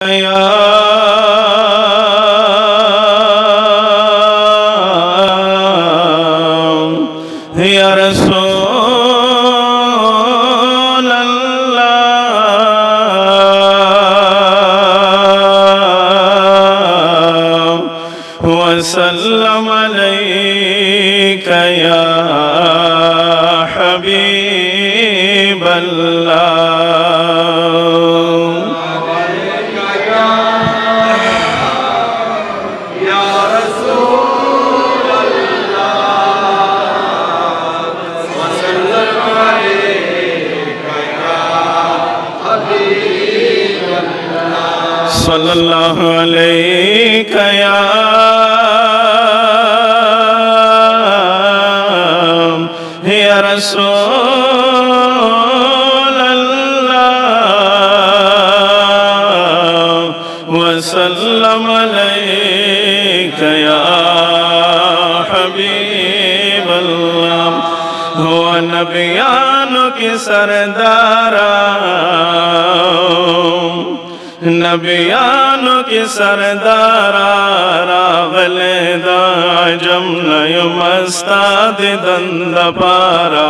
या रसूल अल्लाह वसल्लम अलैका या हबीब अल्लाह। सल्लल्लाहु अलैका या रसूल अल्लाह वसल्लम अलैका या हबीब अल्लाह। हुआ नबियानों की सरदारा, नबियानों की सरदारा रागले दाजम नयुमस्ताद दंद पारा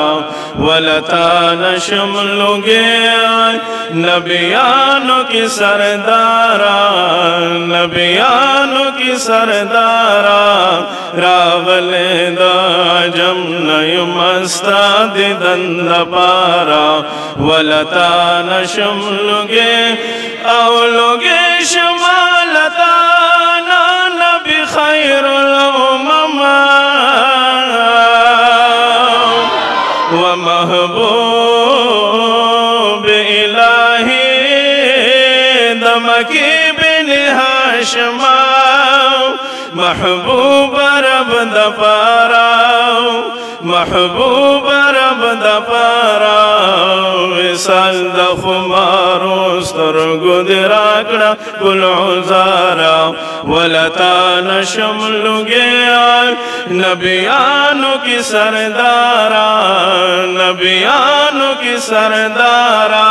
वलता नशमलुगे नबियानों की सरदारा, नबियानों की सरदारा रागले दाजम नयुमस्ताद दंद पारा वलता नशमलुगे औलोगे शुमालता नबी खैरुल उम्म व महबूब इलाही दमकी बिन हाशम महबूब रब दपारा, महबूब रब दपारा विसाल दखुमारो स्तरगुदराकड़ा गुलजारा वलता नशमलुगे नबियानों की सरदारा, नबियानों की सरदारा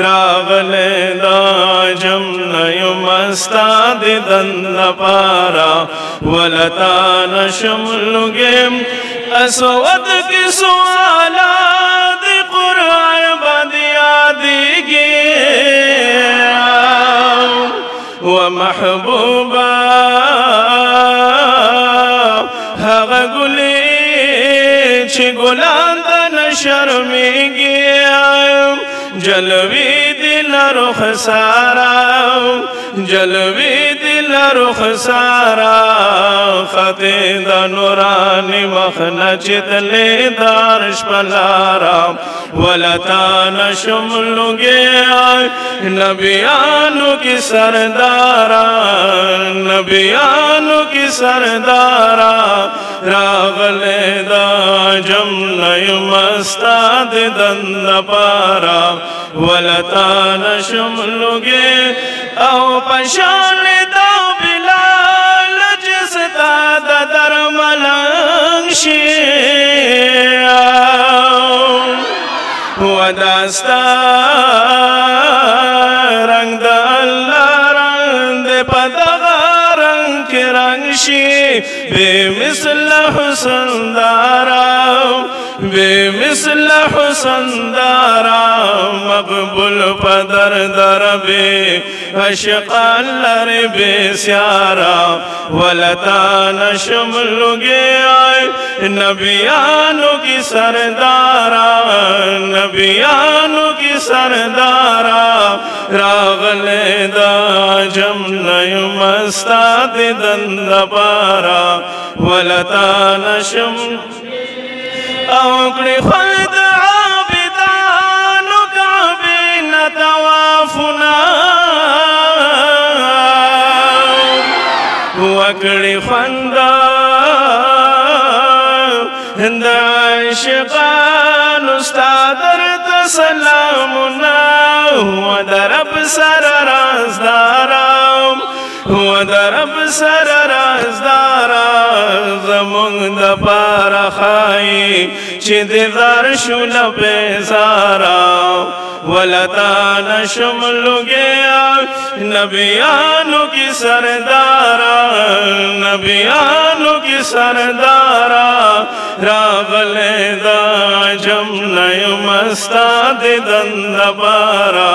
रागले दाजम नयुमस्ताद दंद पारा वलता नशमलुगे असवद की सुआलाद कुरान बदिया दीगे व महबूबा हग गुली छि गुलांद न शर्मिगे जलवी दिल रुख सारा, जलवी दिल रुख सारा खते दनुरानी मखनचित ले दारश पलारा वलता नशमलुगे नबियानों की सरदारा, नबियानों की सरदारा रागले दाजम नयुमस्ताद दंद पारा वलता नशमलुगे औ पशान दो बिलाल जिस दाद दर मलंगशी वदास्ता रंग दल्ला रंग पदगा रंग के रंगशी बेमिसल हुस्नदारा, बेमिसल हुस्नदारा मकबूल पदर दरबे अशक़ाल लरे बेस्यारा वलता नशमलुगे नबियानों की सरदारा, नबियानों की सरदारा रागले दाजम नयुमस्ताद दंद पारा वलता नशम औकड़ी खुद आबिदानु काबे न तवाफुना वकड़ी खंदा हिंद आशिकान उस्तादर तसलामुना हुआ दरब सर राज़दारा, हुआ दरब सर राज़दारा ज़मुंग दपारा खाई चिददार शुल बेजारा वलता नशम लुगया नबियानों की सरदारा नबियानों की सरदारा रावलेदा जम नय मस्ताद दंदबारा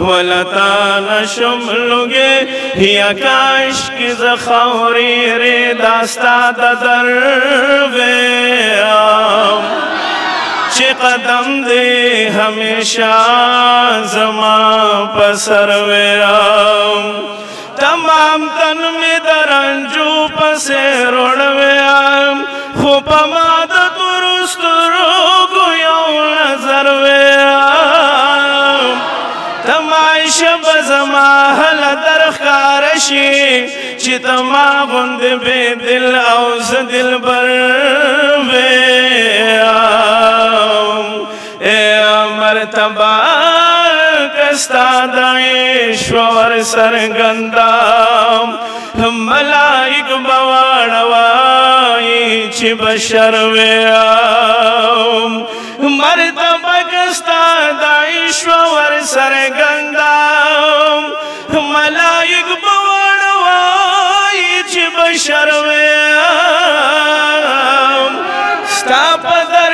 वलता नशम लुगे या काश की ज़ख़ौरी रे दास्ता दरवे चे कदम दे हमेशा जमा पसर वेराम तमाम तन में दरंजू पसे रोड़वेयाम खुपमाद दुरुस्त रोगो यौ नजर वेयाम तमाश बजमा हल दरखारशी चितमा गुंद बे दिल औज दिल बर मर्तबा कस्तादाईश्वर सरगंदा मलाइक बवाड़वाई छि बशर मर्तबा कस्तादाईश्वर सरगंदा मलाइक बवाड़वाई छि बशर स्तापदर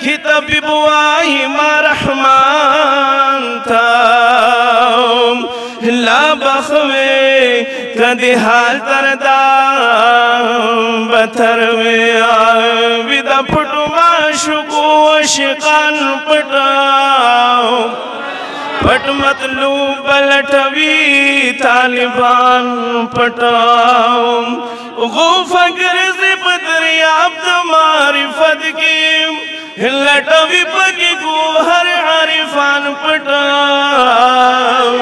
किताबी बुआई मरहमान था ला बखवे कदी हाल तरदा बतर में विदा फुटमा शुकु शिकान पटाओ पट मतलूब लटवी तालिबान पटाओ गो फकर से बदरियाब मारिफत की लटवी पगी को हर हरिफान पटाओ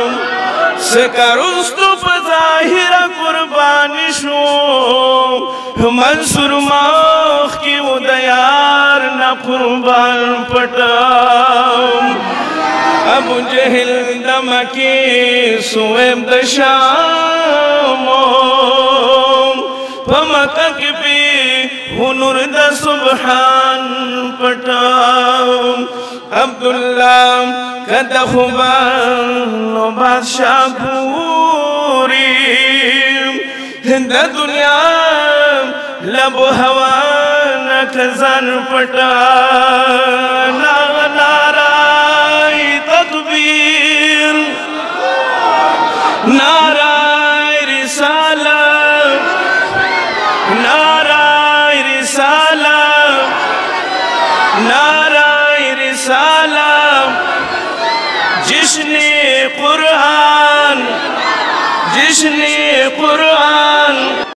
सकरुस्तुफ ज़ाहिरा कुर्बानी शो मंसूर माख की उदयार न कुर्बान पटाओ अबू जहल दमकी सुएब दशामो पमकक भी हुनुर द सुबहान पटाओ अब्दुल्ला कदखुबान बादशाह पूरी द दुनिया लब हवा न खजान पटा नाराय तकबीर नाराय रिसालत नाराय रिसालत नाराय रिसालत जिसने कुरान